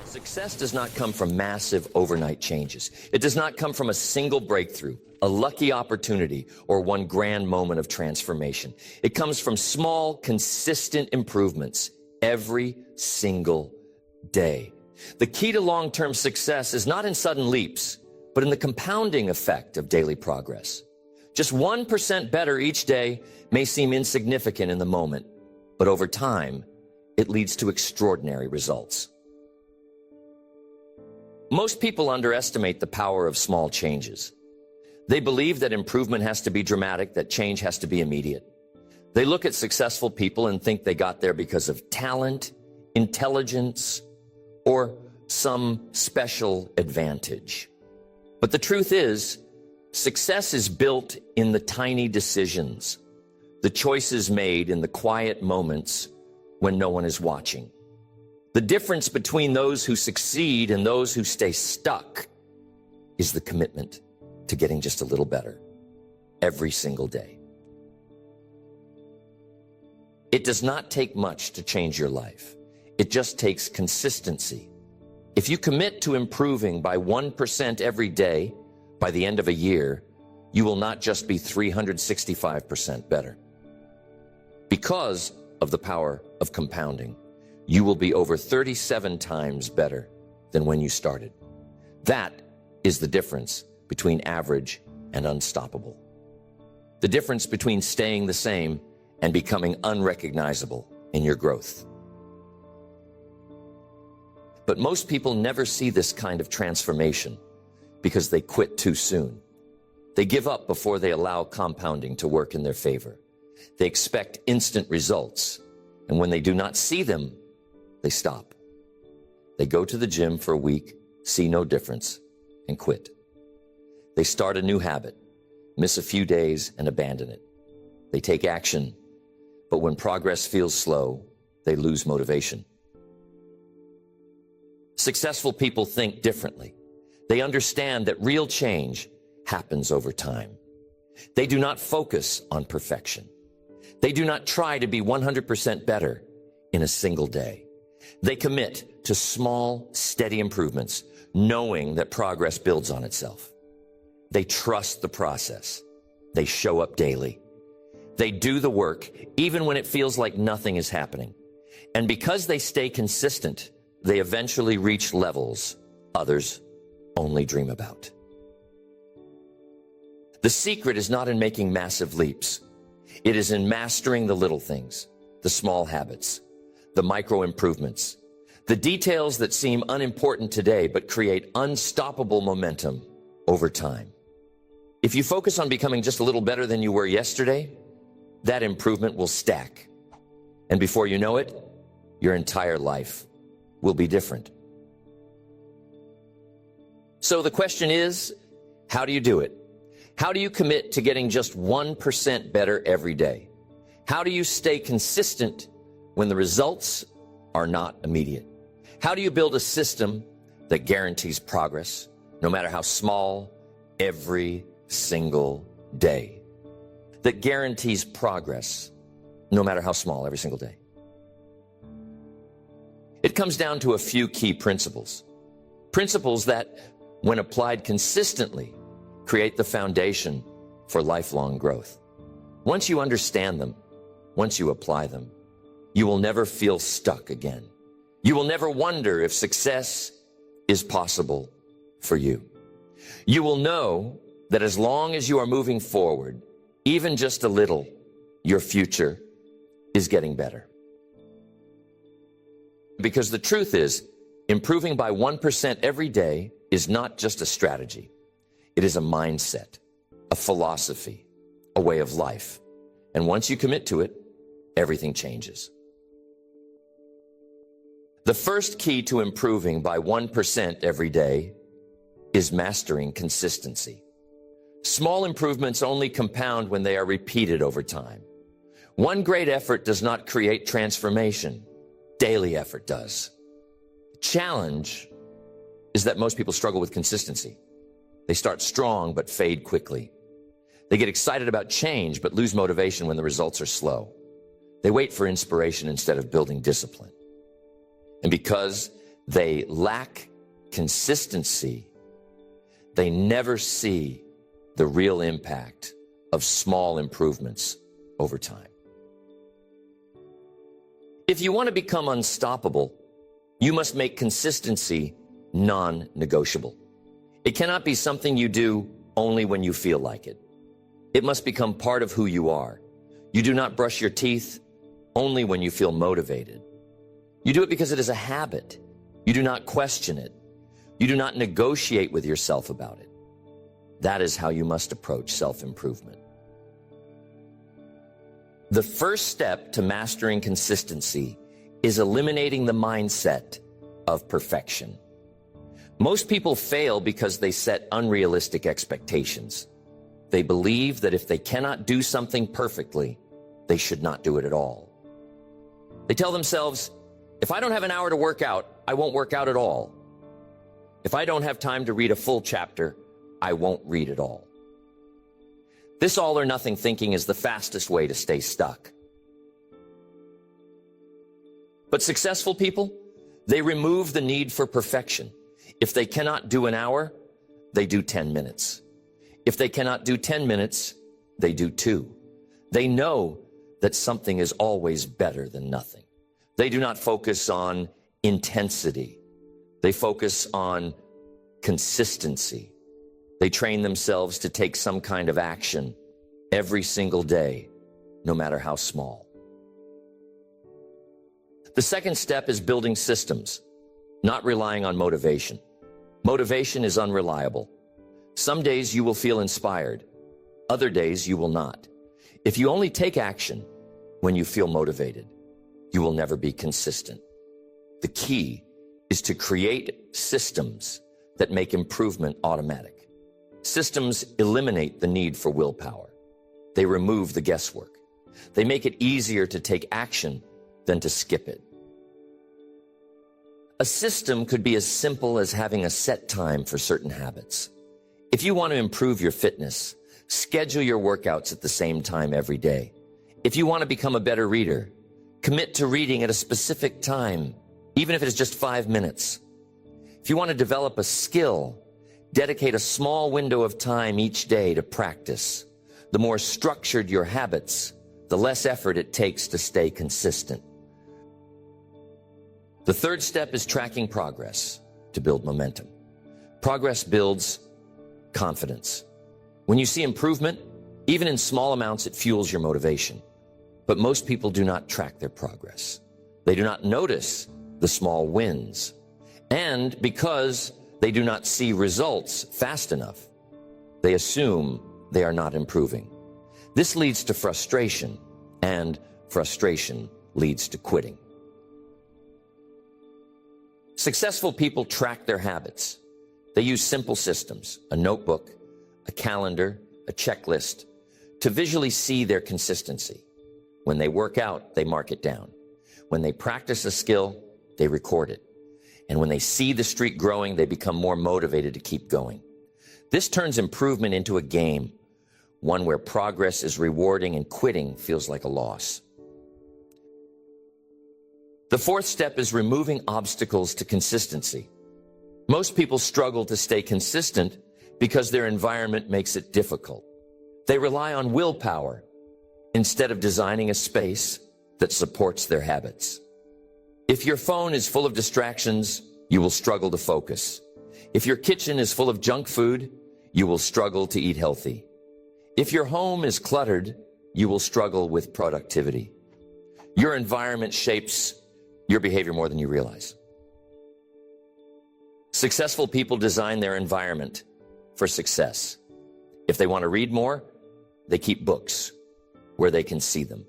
Success does not come from massive overnight changes. It does not come from a single breakthrough, a lucky opportunity, or one grand moment of transformation. It comes from small, consistent improvements every single day. The key to long-term success is not in sudden leaps, but in the compounding effect of daily progress. Just 1% better each day may seem insignificant in the moment, but over time, it leads to extraordinary results. Most people underestimate the power of small changes. They believe that improvement has to be dramatic, that change has to be immediate. They look at successful people and think they got there because of talent, intelligence, or some special advantage. But the truth is, success is built in the tiny decisions, the choices made in the quiet moments when no one is watching. The difference between those who succeed and those who stay stuck is the commitment to getting just a little better every single day. It does not take much to change your life. It just takes consistency. If you commit to improving by 1% every day, by the end of a year, you will not just be 365% better. Because of the power of compounding, you will be over 37 times better than when you started. That is the difference between average and unstoppable. The difference between staying the same and becoming unrecognizable in your growth. But most people never see this kind of transformation because they quit too soon. They give up before they allow compounding to work in their favor. They expect instant results, and when they do not see them, they stop. They go to the gym for a week, see no difference, and quit. They start a new habit, miss a few days, and abandon it. They take action, but when progress feels slow, they lose motivation. Successful people think differently. They understand that real change happens over time. They do not focus on perfection. They do not try to be 100% better in a single day. They commit to small, steady improvements, knowing that progress builds on itself. They trust the process. They show up daily. They do the work, even when it feels like nothing is happening. And because they stay consistent, they eventually reach levels others only dream about. The secret is not in making massive leaps. It is in mastering the little things, the small habits, the micro improvements, the details that seem unimportant today but create unstoppable momentum over time. If you focus on becoming just a little better than you were yesterday, that improvement will stack. And before you know it, your entire life will be different. So the question is, how do you do it? How do you commit to getting just 1% better every day? How do you stay consistent when the results are not immediate? How do you build a system that guarantees progress, no matter how small, every single day? That guarantees progress, no matter how small, every single day. It comes down to a few key principles. Principles that, when applied consistently, create the foundation for lifelong growth. Once you understand them, once you apply them, you will never feel stuck again. You will never wonder if success is possible for you. You will know that as long as you are moving forward, even just a little, your future is getting better. Because the truth is, improving by 1% every day is not just a strategy. It is a mindset, a philosophy, a way of life. And once you commit to it, everything changes. The first key to improving by 1% every day is mastering consistency. Small improvements only compound when they are repeated over time. One great effort does not create transformation. Daily effort does. The challenge is that most people struggle with consistency. They start strong but fade quickly. They get excited about change but lose motivation when the results are slow. They wait for inspiration instead of building discipline. And because they lack consistency, they never see the real impact of small improvements over time. If you want to become unstoppable, you must make consistency non-negotiable. It cannot be something you do only when you feel like it. It must become part of who you are. You do not brush your teeth only when you feel motivated. You do it because it is a habit. You do not question it. You do not negotiate with yourself about it. That is how you must approach self-improvement. The first step to mastering consistency is eliminating the mindset of perfection. Most people fail because they set unrealistic expectations. They believe that if they cannot do something perfectly, they should not do it at all. They tell themselves, if I don't have an hour to work out, I won't work out at all. If I don't have time to read a full chapter, I won't read at all. This all or nothing thinking is the fastest way to stay stuck. But successful people, they remove the need for perfection. If they cannot do an hour, they do 10 minutes. If they cannot do 10 minutes, they do 2. They know that something is always better than nothing. They do not focus on intensity. They focus on consistency. They train themselves to take some kind of action every single day, no matter how small. The second step is building systems, not relying on motivation. Motivation is unreliable. Some days you will feel inspired. Other days you will not. If you only take action when you feel motivated, you will never be consistent. The key is to create systems that make improvement automatic. Systems eliminate the need for willpower. They remove the guesswork. They make it easier to take action than to skip it. A system could be as simple as having a set time for certain habits. If you want to improve your fitness, schedule your workouts at the same time every day. If you want to become a better reader, commit to reading at a specific time, even if it is just 5 minutes. If you want to develop a skill, dedicate a small window of time each day to practice. The more structured your habits, the less effort it takes to stay consistent. The third step is tracking progress to build momentum. Progress builds confidence. When you see improvement, even in small amounts, it fuels your motivation. But most people do not track their progress. They do not notice the small wins. And because they do not see results fast enough, they assume they are not improving. This leads to frustration, and frustration leads to quitting. Successful people track their habits. They use simple systems, a notebook, a calendar, a checklist, to visually see their consistency. When they work out, they mark it down. When they practice a skill, they record it. And when they see the streak growing, they become more motivated to keep going. This turns improvement into a game, one where progress is rewarding and quitting feels like a loss. The fourth step is removing obstacles to consistency. Most people struggle to stay consistent because their environment makes it difficult. They rely on willpower instead of designing a space that supports their habits. If your phone is full of distractions, you will struggle to focus. If your kitchen is full of junk food, you will struggle to eat healthy. If your home is cluttered, you will struggle with productivity. Your environment shapes your behavior more than you realize. Successful people design their environment for success. If they want to read more, they keep books where they can see them.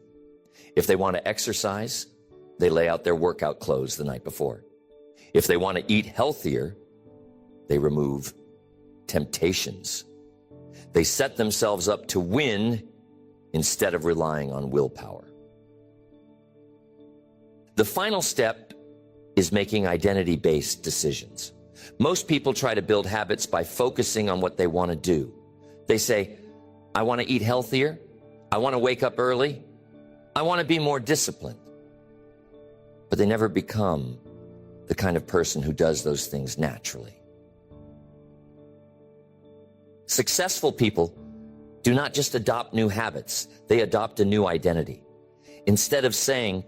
If they want to exercise, they lay out their workout clothes the night before. If they want to eat healthier, they remove temptations. They set themselves up to win instead of relying on willpower. The final step is making identity-based decisions. Most people try to build habits by focusing on what they want to do. They say, I want to eat healthier. I want to wake up early. I want to be more disciplined. But they never become the kind of person who does those things naturally. Successful people do not just adopt new habits, they adopt a new identity. Instead of saying,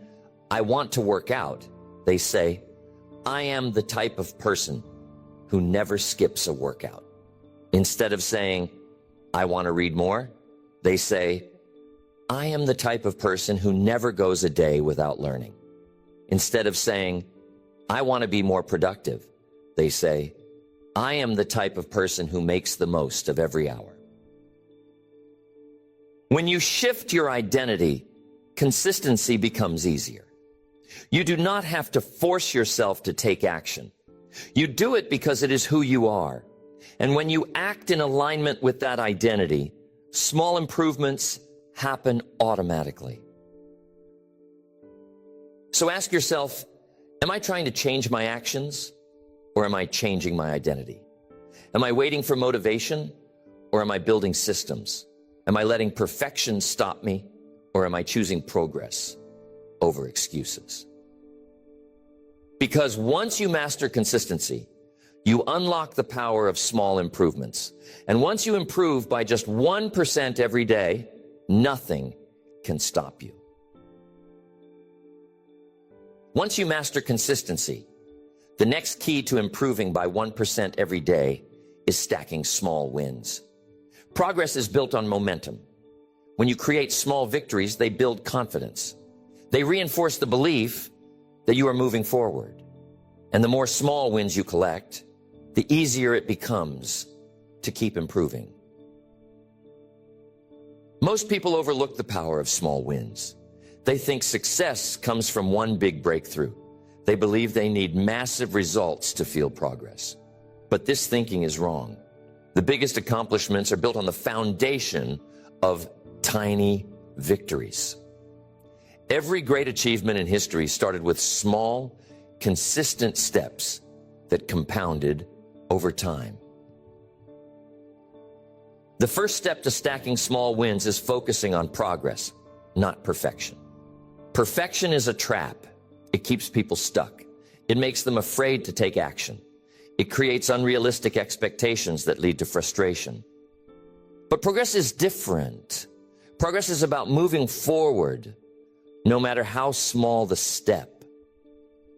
I want to work out, they say, I am the type of person who never skips a workout. Instead of saying, I want to read more, they say, I am the type of person who never goes a day without learning. Instead of saying, I want to be more productive, they say, I am the type of person who makes the most of every hour. When you shift your identity, consistency becomes easier. You do not have to force yourself to take action. You do it because it is who you are. And when you act in alignment with that identity, small improvements happen automatically. So ask yourself, am I trying to change my actions, or am I changing my identity? Am I waiting for motivation, or am I building systems? Am I letting perfection stop me, or am I choosing progress over excuses? Because once you master consistency, you unlock the power of small improvements. And once you improve by just 1% every day, nothing can stop you. Once you master consistency, the next key to improving by 1% every day is stacking small wins. Progress is built on momentum. When you create small victories, they build confidence. They reinforce the belief that you are moving forward. And the more small wins you collect, the easier it becomes to keep improving. Most people overlook the power of small wins. They think success comes from one big breakthrough. They believe they need massive results to feel progress. But this thinking is wrong. The biggest accomplishments are built on the foundation of tiny victories. Every great achievement in history started with small, consistent steps that compounded over time. The first step to stacking small wins is focusing on progress, not perfection. Perfection is a trap. It keeps people stuck. It makes them afraid to take action. It creates unrealistic expectations that lead to frustration. But progress is different. Progress is about moving forward, no matter how small the step.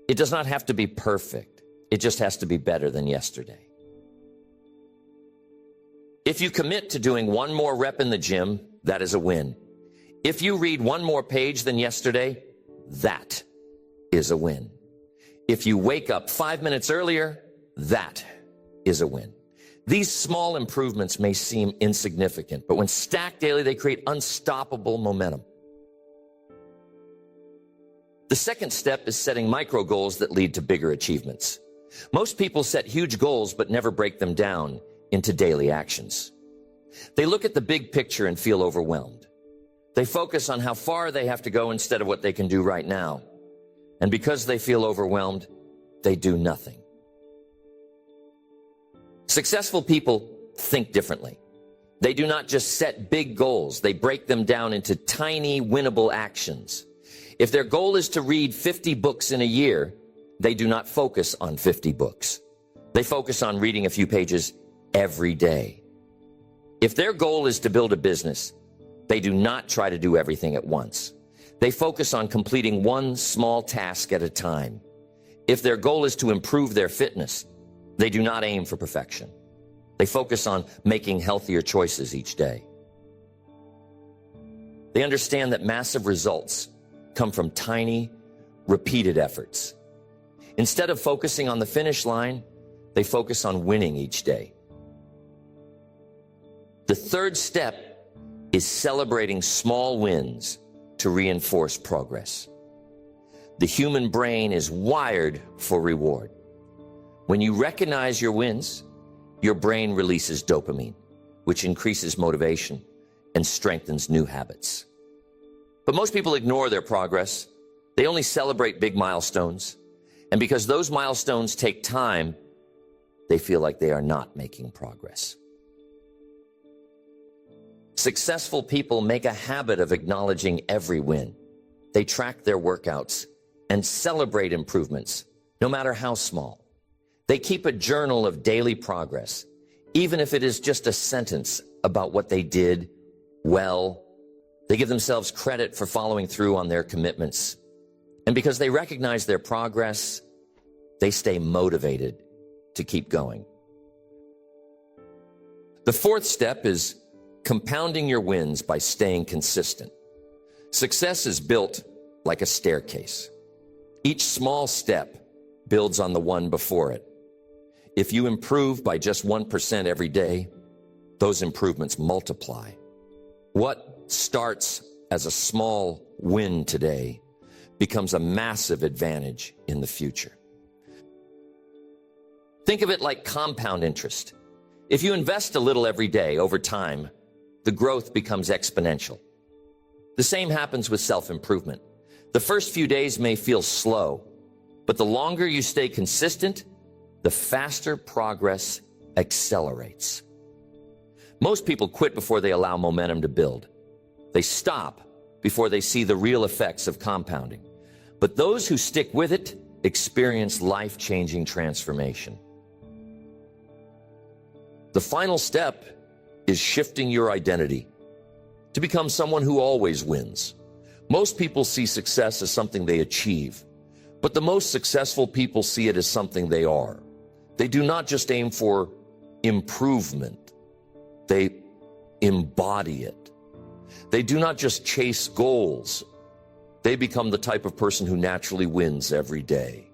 It does not have to be perfect. It just has to be better than yesterday. If you commit to doing one more rep in the gym, that is a win. If you read one more page than yesterday, that is a win. If you wake up 5 minutes earlier, that is a win. These small improvements may seem insignificant, but when stacked daily, they create unstoppable momentum. The second step is setting micro goals that lead to bigger achievements. Most people set huge goals but never break them down into daily actions. They look at the big picture and feel overwhelmed. They focus on how far they have to go instead of what they can do right now. And because they feel overwhelmed, they do nothing. Successful people think differently. They do not just set big goals, they break them down into tiny, winnable actions. If their goal is to read 50 books in a year, they do not focus on 50 books. They focus on reading a few pages every day. If their goal is to build a business, they do not try to do everything at once. They focus on completing one small task at a time. If their goal is to improve their fitness, they do not aim for perfection. They focus on making healthier choices each day. They understand that massive results come from tiny, repeated efforts. Instead of focusing on the finish line, they focus on winning each day. The third step is celebrating small wins to reinforce progress. The human brain is wired for reward. When you recognize your wins, your brain releases dopamine, which increases motivation and strengthens new habits. But most people ignore their progress. They only celebrate big milestones. And because those milestones take time, they feel like they are not making progress. Successful people make a habit of acknowledging every win. They track their workouts and celebrate improvements no matter how small. They keep a journal of daily progress, even if it is just a sentence about what they did well. They give themselves credit for following through on their commitments. And because they recognize their progress, they stay motivated to keep going. The fourth step is compounding your wins by staying consistent. Success is built like a staircase. Each small step builds on the one before it. If you improve by just 1% every day, those improvements multiply. What starts as a small win today becomes a massive advantage in the future. Think of it like compound interest. If you invest a little every day, over time, the growth becomes exponential. The same happens with self-improvement. The first few days may feel slow, but the longer you stay consistent, the faster progress accelerates. Most people quit before they allow momentum to build. They stop before they see the real effects of compounding. But those who stick with it experience life-changing transformation. The final step is shifting your identity to become someone who always wins. Most people see success as something they achieve, but the most successful people see it as something they are. They do not just aim for improvement, they embody it. They do not just chase goals, they become the type of person who naturally wins every day.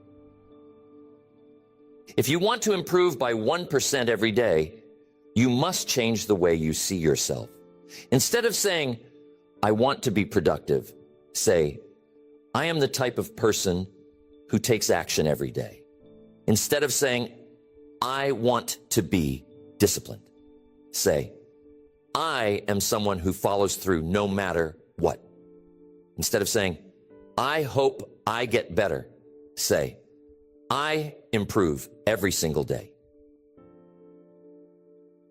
If you want to improve by 1% every day, you must change the way you see yourself. Instead of saying, I want to be productive, say, I am the type of person who takes action every day. Instead of saying, I want to be disciplined, say, I am someone who follows through no matter what. Instead of saying, I hope I get better, say, I improve every single day.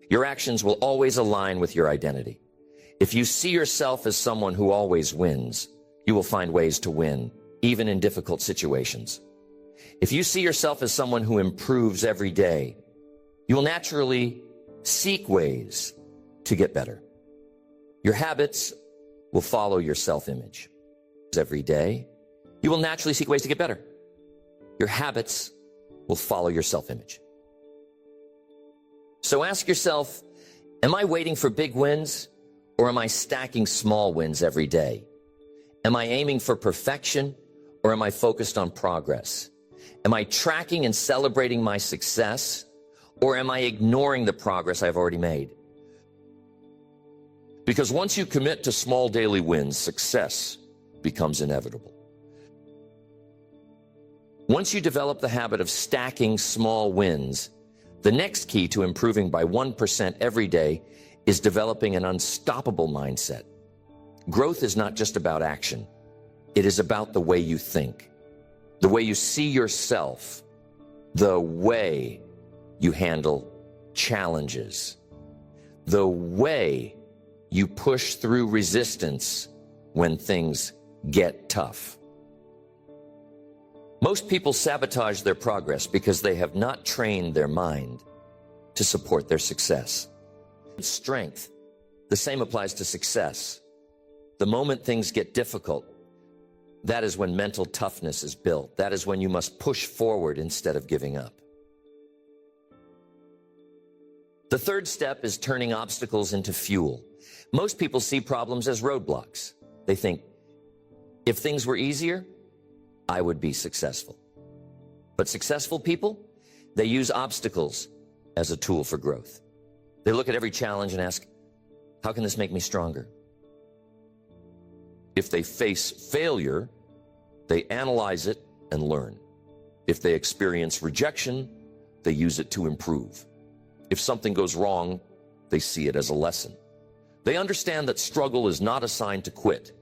Your actions will always align with your identity. If you see yourself as someone who always wins, you will find ways to win, even in difficult situations. If you see yourself as someone who improves every day, you will naturally seek ways to get better. Your habits will follow your self-image. Every day, you will naturally seek ways to get better. Your habits will follow your self-image. So ask yourself, am I waiting for big wins, or am I stacking small wins every day? Am I aiming for perfection, or am I focused on progress? Am I tracking and celebrating my success, or am I ignoring the progress I've already made? Because once you commit to small daily wins, success becomes inevitable. Once you develop the habit of stacking small wins, the next key to improving by 1% every day is developing an unstoppable mindset. Growth is not just about action. It is about the way you think, the way you see yourself, the way you handle challenges, the way you push through resistance when things get tough. Most people sabotage their progress because they have not trained their mind to support their success. Strength, the same applies to success. The moment things get difficult, that is when mental toughness is built. That is when you must push forward instead of giving up. The third step is turning obstacles into fuel. Most people see problems as roadblocks. They think, if things were easier, I would be successful. But successful people, they use obstacles as a tool for growth. They look at every challenge and ask, how can this make me stronger? If they face failure, they analyze it and learn. If they experience rejection, they use it to improve. If something goes wrong, they see it as a lesson. They understand that struggle is not a sign to quit.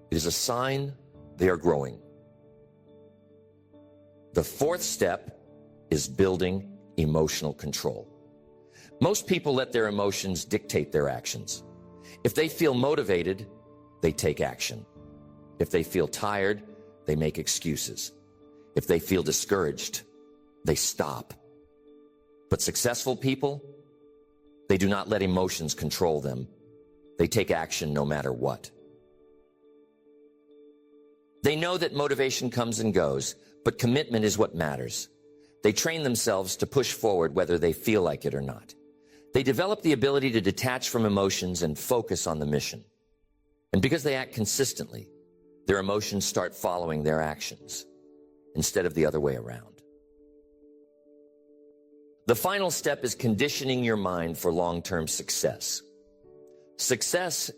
It is a sign they are growing. The fourth step is building emotional control. Most people let their emotions dictate their actions. If they feel motivated, they take action. If they feel tired, they make excuses. If they feel discouraged, they stop. But successful people, they do not let emotions control them. They take action no matter what. They know that motivation comes and goes, but commitment is what matters. They train themselves to push forward whether they feel like it or not. They develop the ability to detach from emotions and focus on the mission. And because they act consistently, their emotions start following their actions instead of the other way around. The final step is conditioning your mind for long-term success. Success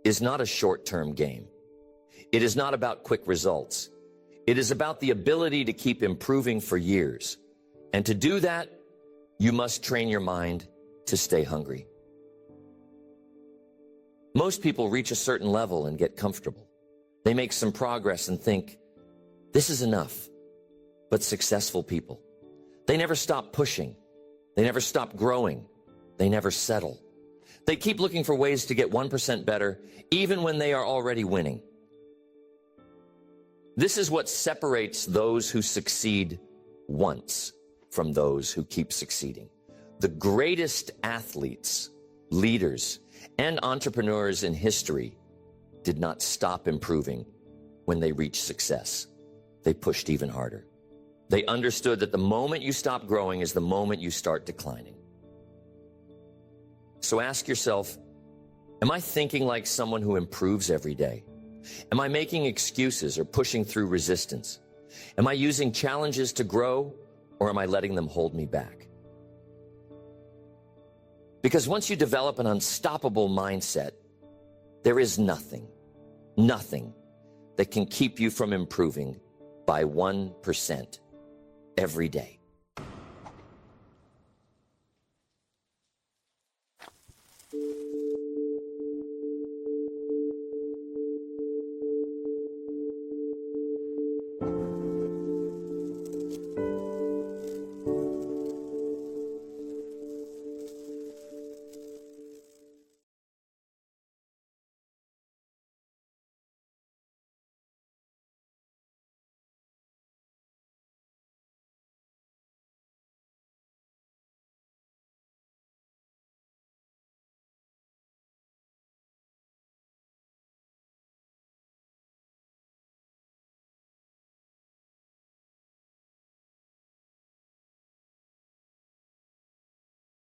is not a short-term game. It is not about quick results. It is about the ability to keep improving for years. And to do that, you must train your mind to stay hungry. Most people reach a certain level and get comfortable. They make some progress and think, this is enough. But successful people, they never stop pushing. They never stop growing. They never settle. They keep looking for ways to get 1% better, even when they are already winning. This is what separates those who succeed once from those who keep succeeding. The greatest athletes, leaders, and entrepreneurs in history did not stop improving when they reached success. They pushed even harder. They understood that the moment you stop growing is the moment you start declining. So ask yourself, am I thinking like someone who improves every day? Am I making excuses or pushing through resistance? Am I using challenges to grow, or am I letting them hold me back? Because once you develop an unstoppable mindset, there is nothing that can keep you from improving by 1% every day.